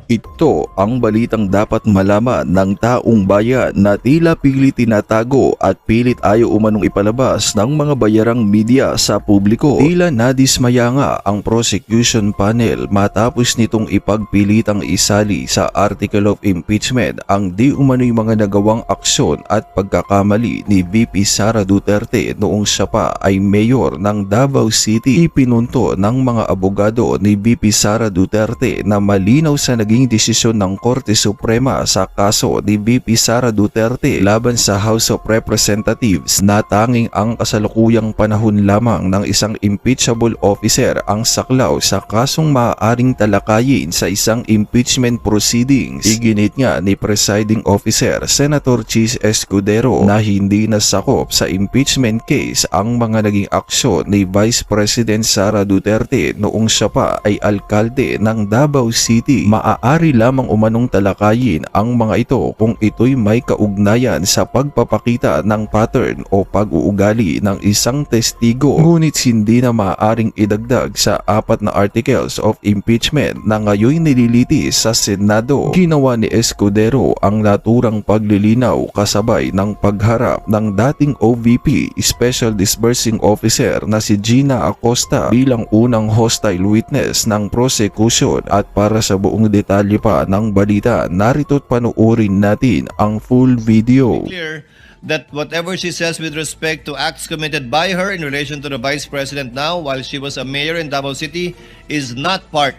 Ito ang balitang dapat malaman ng taong bayan na tila pilit tinatago at pilit ayaw umanong ipalabas ng mga bayarang media sa publiko. Tila nadismaya nga ang prosecution panel matapos nitong ipagpilitang isali sa article of impeachment ang di umano'y mga nagawang aksyon at pagkakamali ni VP Sara Duterte noong siya pa ay mayor ng Davao City. Ipinunto ng mga abogado ni VP Sara Duterte na malinaw sa naging desisyon ng Korte Suprema sa kaso ni VP Sara Duterte laban sa House of Representatives na tanging ang kasalukuyang panahon lamang ng isang impeachable officer ang saklaw sa kasong maaaring talakayin sa isang impeachment proceedings. Iginit nga ni Presiding Officer Senator Chis Escudero na hindi nasakop sa impeachment case ang mga naging aksyon ni Vice President Sara Duterte noong siya pa ay alkalde ng Davao City. Maaari lamang umanong talakayin ang mga ito kung ito'y may kaugnayan sa pagpapakita ng pattern o pag-uugali ng isang testigo, ngunit hindi na maaaring idagdag sa 4 na articles of impeachment na ngayon nililitis sa Senado. Ginawa ni Escudero ang naturang paglilinaw kasabay ng pagharap ng dating OVP Special Disbursing Officer na si Gina Acosta bilang unang hostile witness ng prosecution. At para sa buong detalye pa ng balita, narito't panuorin natin ang full video. Clear that whatever she says with respect to acts committed by her in relation to the Vice President now while she was a mayor in Davao City is not part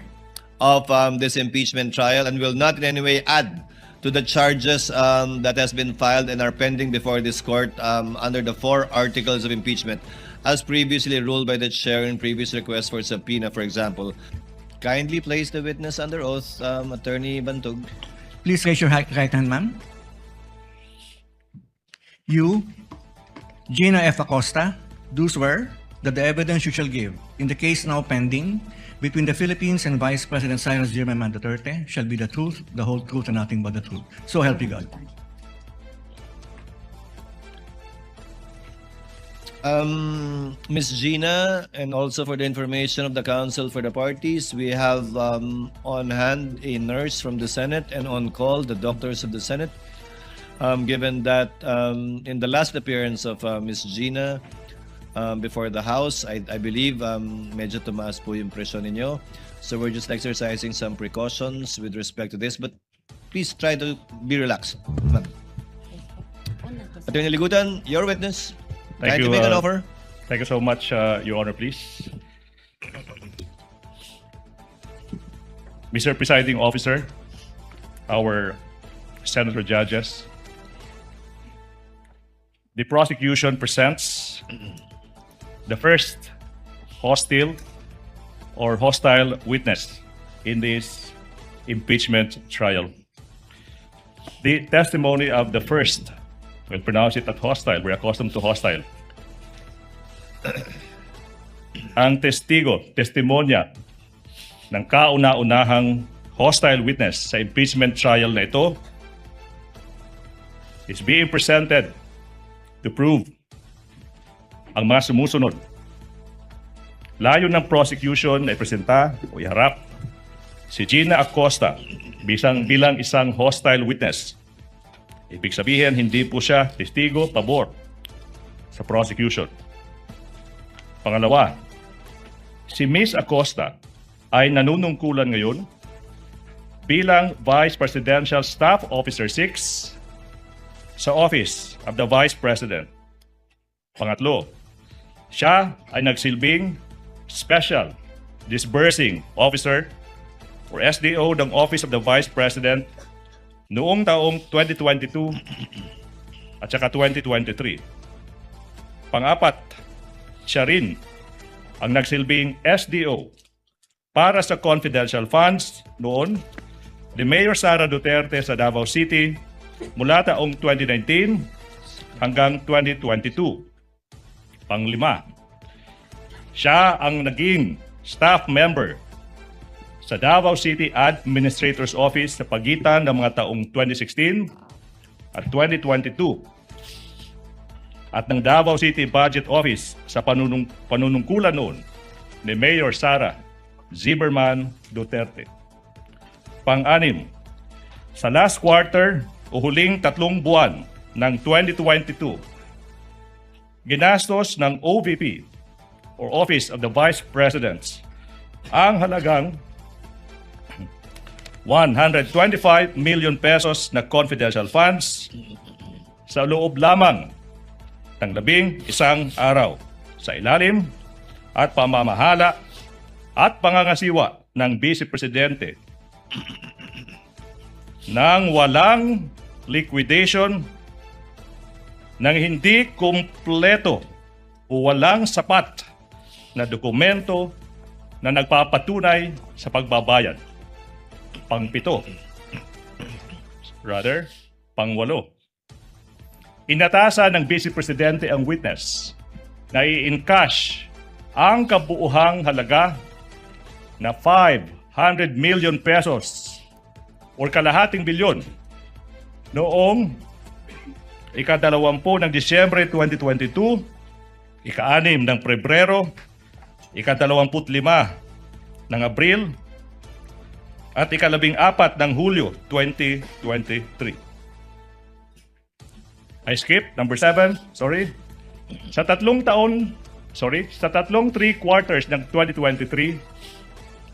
of this impeachment trial and will not in any way add to the charges that has been filed and are pending before this court under the 4 articles of impeachment as previously ruled by the chair in previous requests for subpoena, for example. Kindly place the witness under oath, Attorney Bantog. Please raise your right hand, ma'am. You, Gina F. Acosta, do swear that the evidence you shall give in the case now pending between the Philippines and Vice President Cyrus Zimmerman Duterte shall be the truth, the whole truth, and nothing but the truth. So help you God. Ms. Gina, and also for the information of the counsel for the parties, we have on hand a nurse from the Senate and on call the doctors of the Senate. Given that in the last appearance of Ms. Gina before the House, I believe medyo tumaas po yung presyon ninyo. So we're just exercising some precautions with respect to this, but please try to be relaxed. Attorney Ligutan, your witness. Thank Try you. to make an offer. Thank you so much, Your Honor, please. Mr. Presiding Officer, our Senator judges, the prosecution presents the first hostile witness in this impeachment trial. The testimony of the first, we'll pronounce it at hostile, we're accustomed to hostile. Ang testimonya ng kauna-unahang hostile witness sa impeachment trial na ito is being presented to prove ang mga sumusunod. Layo ng prosecution ay presenta o iharap si Gina Acosta bilang isang hostile witness. Ibig sabihin, hindi po siya testigo pabor sa prosecution. Pangalawa, si Ms. Acosta ay nanunungkulan ngayon bilang Vice Presidential Staff Officer 6 sa Office of the Vice President. Pangatlo, siya ay nagsilbing Special Disbursing Officer or SDO ng Office of the Vice President noong taong 2022 at saka 2023. Pang-apat, siya rin ang nagsilbing SDO para sa confidential funds noon ni Mayor Sara Duterte sa Davao City mula taong 2019 hanggang 2022. Pang-lima, siya ang naging staff member sa Davao City Administrator's Office sa pagitan ng mga taong 2016 at 2022 at ng Davao City Budget Office sa panunungkulan noon ni Mayor Sara Zimmerman Duterte. Pang-anim, sa last quarter o huling 3 buwan ng 2022, ginastos ng OVP or Office of the Vice Presidents ang halagang 125 million pesos na confidential funds sa loob lamang ng 11 araw sa ilalim at pamamahala at pangangasiwa ng Vice Presidente nang walang liquidation, nang hindi kumpleto o walang sapat na dokumento na nagpapatunay sa pagbabayad. Pang-7, pang-8. Inatasan ng Vice Presidente ang witness na i-encash ang kabuuhang halaga na 500 million pesos or kalahating bilyon noong ika-20 ng Disyembre 2022, ika-6 ng Pebrero, ika-25 ng Abril, at ika-14 ng Hulyo 2023. I skip number 7, sorry. Sa tatlong 3 quarters ng 2023,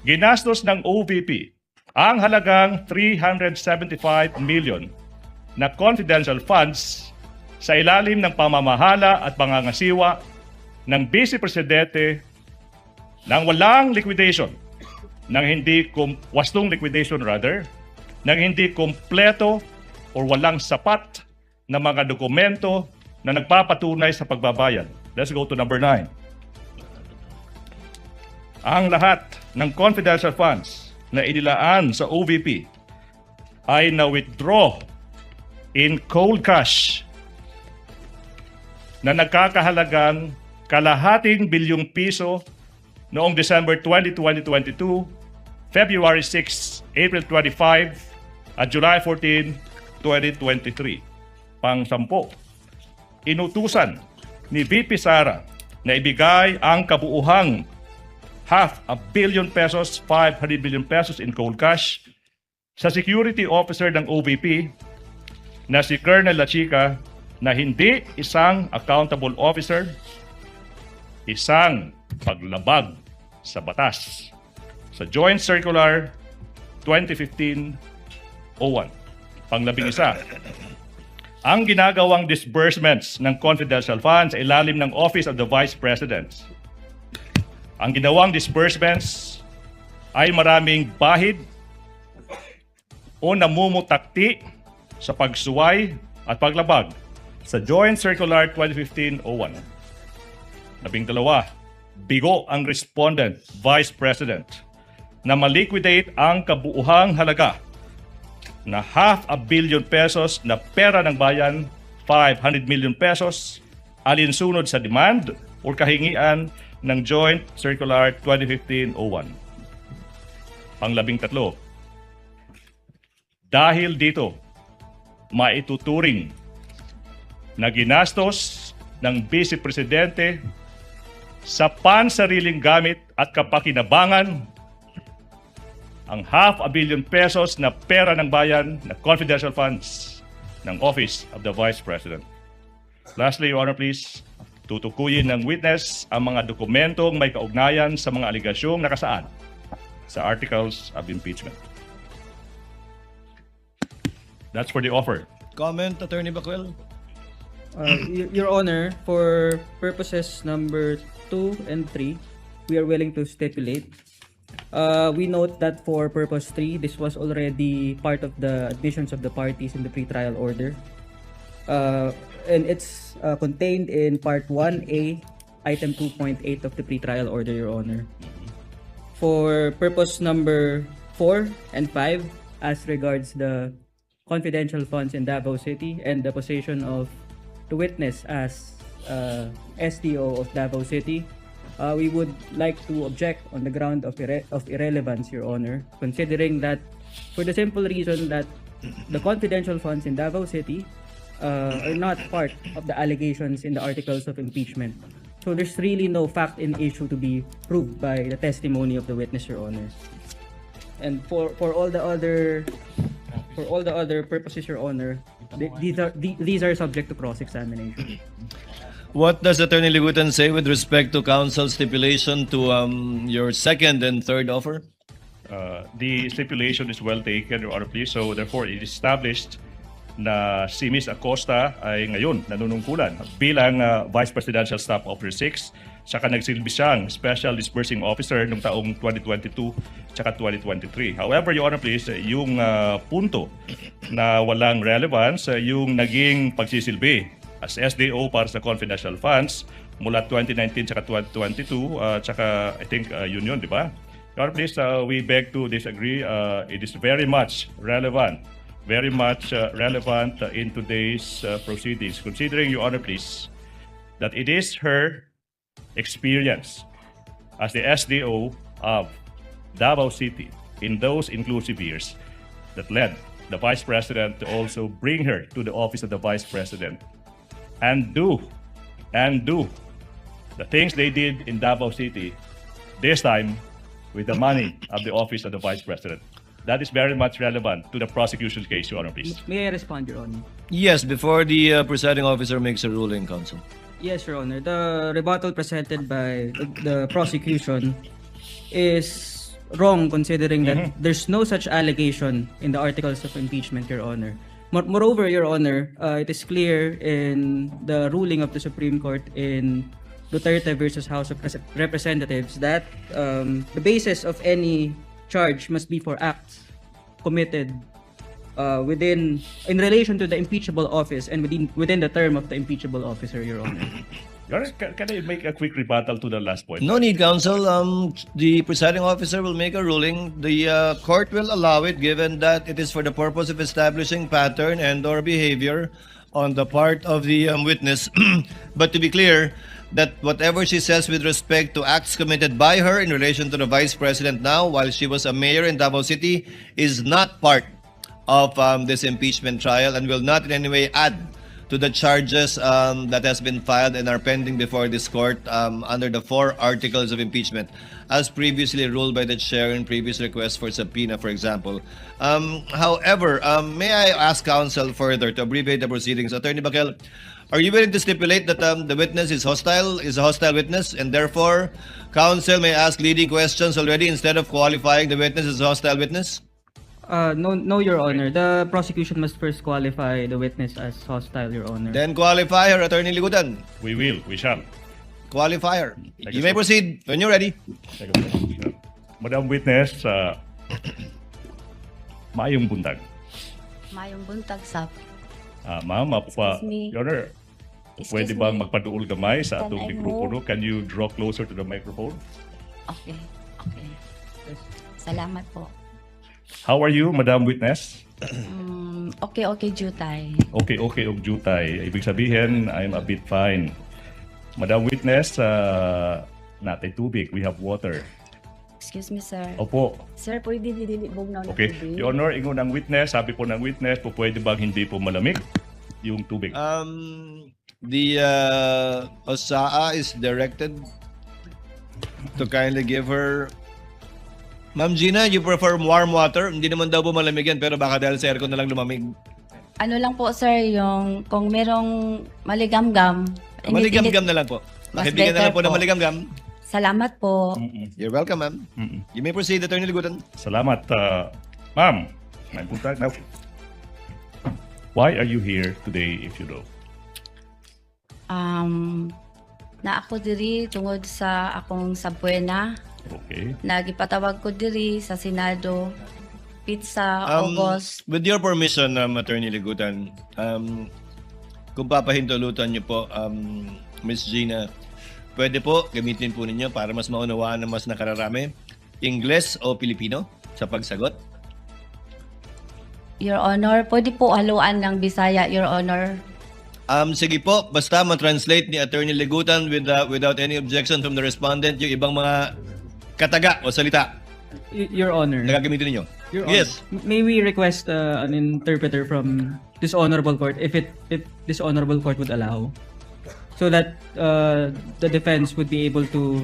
ginastos ng OVP ang halagang 375 million na confidential funds sa ilalim ng pamamahala at pangangasiwa ng Vice Presidente nang walang liquidation, wastong liquidation nang hindi kompleto o walang sapat na mga dokumento na nagpapatunay sa pagbabayad. Let's go to number 9. Ang lahat ng confidential funds na inilaan sa OVP ay na-withdraw in cold cash na nagkakahalagang kalahating bilyong piso noong December 20, 2022, February 6, April 25, at July 14, 2023. Pang-10, inutusan ni VP Sara na ibigay ang kabuuhang 500 million pesos, 500 million pesos in cold cash sa security officer ng OVP na si Colonel Lachica na hindi isang accountable officer, isang paglabag sa batas sa Joint Circular 2015-01. Pang-11, ang ginagawang disbursements ng confidential funds sa ilalim ng Office of the Vice President. Ang ginawang disbursements ay maraming bahid o namumutakti sa pagsuway at paglabag sa Joint Circular 2015-01. 12, bigo ang respondent, Vice President, na maliquidate ang kabuuhang halaga na 500 million pesos na pera ng bayan, 500 million pesos, alinsunod sa demand o kahingian ng Joint Circular 2015-01. Pang-13, dahil dito, maituturing na ginastos ng Vice Presidente sa pansariling gamit at kapakinabangan ang 500 million pesos na pera ng bayan na confidential funds ng Office of the Vice President. Lastly, Your Honor, please, tutukuyin ng witness ang mga dokumentong may kaugnayan sa mga aligasyong nakasaad sa Articles of Impeachment. That's for the offer. Comment, Attorney Bacuel? Your Honor, for purposes number 2 and 3, we are willing to stipulate. We note that for purpose 3, this was already part of the admissions of the parties in the pretrial order. And it's contained in Part 1A, Item 2.8 of the pretrial order, Your Honor. For purpose number 4 and 5, as regards the confidential funds in Davao City and the position of the witness as SDO of Davao City, we would like to object on the ground of irrelevance, Your Honor, considering that for the simple reason that the confidential funds in Davao City are not part of the allegations in the articles of impeachment. So there's really no fact in issue to be proved by the testimony of the witness, Your Honor. And for all the other purposes, Your Honor, these are subject to cross-examination. What does Attorney Ligutan say with respect to counsel's stipulation to your second and third offer? The stipulation is well taken, Your Honor, please. So therefore, it is established na si Ms. Acosta ay ngayon nanunungkulan bilang Vice Presidential Staff Officer 6, saka nagsilbi siyang Special Disbursing Officer noong taong 2022 saka 2023. However, Your Honor, please, yung punto na walang relevance, yung naging pagsisilbi as SDO para sa confidential funds mula 2019 saka 2022, saka I think yun, di ba? Your Honor, please, we beg to disagree. It is very much relevant in today's proceedings, considering, Your Honor, please, that it is her experience as the SDO of Davao City in those inclusive years that led the Vice President to also bring her to the office of the Vice President and do the things they did in Davao City, this time with the money of the office of the Vice President. That is very much relevant to the prosecution's case, Your Honor, please. May I respond, Your Honor? Yes, before the presiding officer makes a ruling, counsel. Yes, Your Honor. The rebuttal presented by the prosecution is wrong, considering that there's no such allegation in the articles of impeachment, Your Honor. Moreover, Your Honor, it is clear in the ruling of the Supreme Court in Duterte versus House of Representatives that the basis of any charge must be for acts committed in relation to the impeachable office and within the term of the impeachable officer, Your Honor. Your Honor, can I make a quick rebuttal to the last point? No need, counsel. The presiding officer will make a ruling. The court will allow it, given that it is for the purpose of establishing pattern and/or behavior on the part of the witness. But to be clear, that whatever she says with respect to acts committed by her in relation to the Vice President now, while she was a mayor in Davao City, is not part of this impeachment trial and will not in any way add to the charges that has been filed and are pending before this court under the 4 articles of impeachment, as previously ruled by the chair in previous requests for subpoena, for example. However, may I ask counsel further to abbreviate the proceedings? Attorney Bakel, are you willing to stipulate that the witness is a hostile witness, and therefore counsel may ask leading questions already instead of qualifying the witness as a hostile witness? No, Your Honor. The prosecution must first qualify the witness as hostile, Your Honor. Then qualify her, Attorney Ligutan. We shall. Qualify her. Thank You you, may sir. proceed when you're ready. Madam Witness, maayong buntag. Mayong buntag sap. Ma'am, Excuse me. Your Honor, Excuse pwede bang me. magpaduol gamay sa Can atong I mikropono? Can you draw closer to the microphone? Okay. Salamat po. How are you, Madam Witness? Okay, Jutay. Okay, og jutay. Ibig sabihin, I'm a bit fine. Madam Witness, natay tubig. We have water. Excuse me, sir. Opo. Sir, pwede dilibog na ulit Okay. tubig? Your Honor, ingon ang witness, sabi po ng witness, po pwede bang hindi po malamig yung tubig? The OSAA is directed to kindly give her. Ma'am Gina, you prefer warm water? Hindi naman daw po malamig yan, pero baka dahil sa aircon na lang lumamig. Ano lang po, sir, yung kung merong maligamgam. Maligamgam na lang po. Mas Makibigyan na lang better po ng po. maligamgam. Salamat po. You're welcome, ma'am. You may proceed, Attorney Ligutan. Salamat, ma'am. May punta na. Why are you here today, if you know? Na ako diri tungod sa akong sabuena. Okay. Nagipatawag ko diri sa Senado pizza August. With your permission, Attorney Ligutan, kung papahintulutan niyo po, Miss Gina, pwede po gamitin po ninyo para mas maunawaan ng mas nakararami, Ingles o Pilipino sa pagsagot? Your Honor, pwede po haluan ng Bisaya, Your Honor. Sige po, basta ma-translate ni Attorney Ligutan without any objection from the respondent yung ibang mga kataga o salita Your Honor. na gagamitin ninyo. Your Yes. Honor, may we request an interpreter from this honorable court if this honorable court would allow, so that the defense would be able to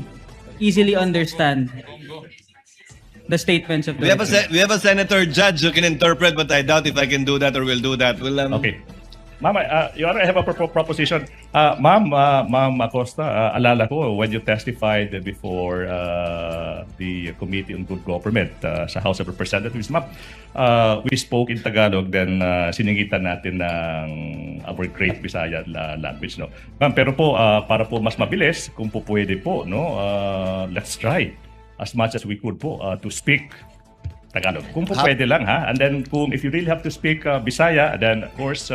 easily understand the statements of the We have witness. we have a senator judge who can interpret, but I doubt if I can do that or will do that. Okay. Ma'am, Your Honor, I have a proposition. Ma'am Acosta, alala ko when you testified before the Committee on Good Government sa House of Representatives, ma'am, we spoke in Tagalog, then siningitan natin ng our great Bisaya language, no? Ma'am, pero po, para po mas mabilis, kung po pwede po, no, let's try as much as we could po to speak Tagalog. Kung po pwede lang, ha? And then, if you really have to speak Bisaya, then of course,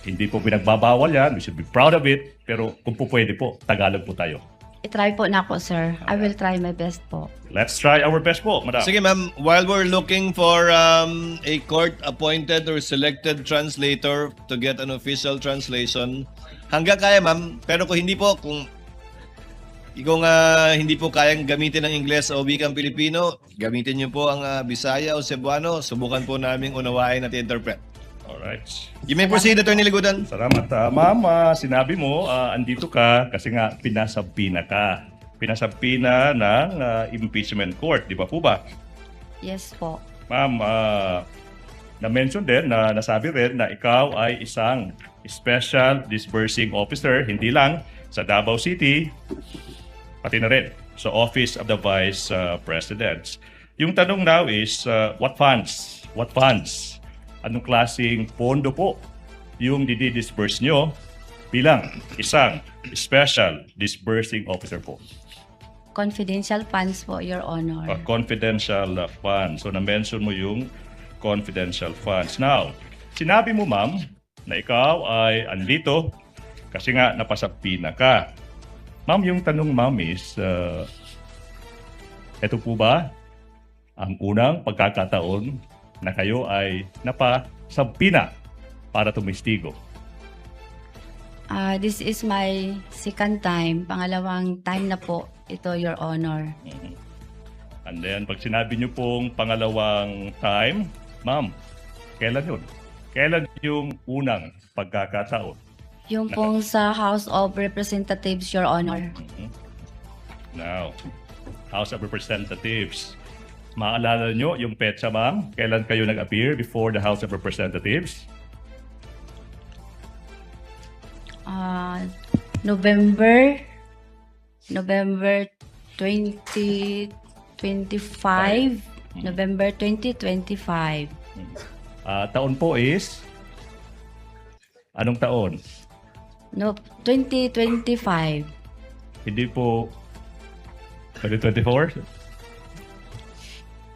hindi po pinagbabawal yan. We should be proud of it. Pero kung po pwede po, Tagalog po tayo. I-try po na ako, sir. I will try my best po. Let's try our best po, madam. Sige ma'am, while we're looking for a court-appointed or selected translator to get an official translation, hanggang kaya ma'am, pero kung hindi po kayang gamitin ng Ingles o wikang Pilipino, gamitin niyo po ang Bisaya o Cebuano, subukan po naming unawain at interpret. Alright. You may proceed, Attorney Ligudan. Salamat. Ma'am, sinabi mo, andito ka kasi nga pinasabina ka. Pinasabina ng impeachment court, di ba po ba? Yes po. Ma'am, na-mention din, nasabi rin na ikaw ay isang special disbursing officer, hindi lang sa Davao City, pati na rin sa Office of the Vice President. Yung tanong now is, what funds? What funds? Anong klaseng pondo po yung didi-disburse nyo bilang isang special disbursing officer po? Confidential funds po, Your Honor. Confidential funds. So, na-mention mo yung confidential funds. Now, sinabi mo, ma'am, na ikaw ay andito kasi nga napasapina ka. Ma'am, yung tanong, ma'am, is, eto po ba ang unang pagkakataon na kayo ay napasabina para tumistigo? This is my second time. Pangalawang time na po ito, Your Honor. And then, pag sinabi nyo pong pangalawang time, ma'am, kailan yun? Kailan yung unang pagkakataon? Yung pong sa House of Representatives, Your Honor. Now, House of Representatives. Maalala nyo yung petsa, ma'am? Kailan kayo nag-appear before the House of Representatives? November 2025. November 2025. Taon po is? Anong taon? No, 2025. Hindi po 2024?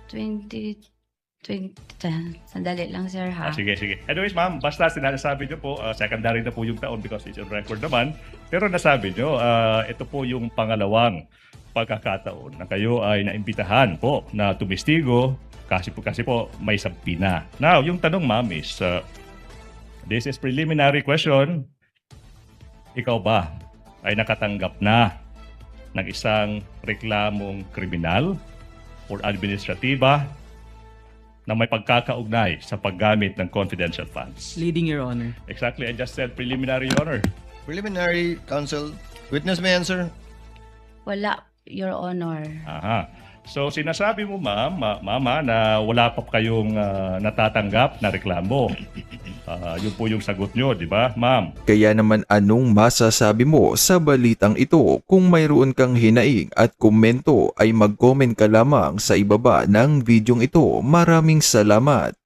2020. Sandali lang, sir, ha? Sige. Anyways, ma'am, basta sinasabi nyo po, secondary na po yung taon because it's on record naman. Pero nasabi nyo, ito po yung pangalawang pagkakataon na kayo ay naimbitahan po na tumistigo kasi po may sabina. Now, yung tanong, ma'am, is this is preliminary question. Ikaw ba ay nakatanggap na ng isang reklamong kriminal or administratiba na may pagkakaugnay sa paggamit ng confidential funds? Leading, Your Honor. Exactly, I just said preliminary, Your Honor. Preliminary, counsel. Witness may answer. Wala, Your Honor. Aha. So sinasabi mo, mama, na wala pa kayong natatanggap na reklamo. Yun po yung sagot nyo, di ba, ma'am? Kaya naman anong masasabi mo sa balitang ito? Kung mayroon kang hinaing at komento ay mag-comment ka lamang sa ibaba ng videong ito. Maraming salamat.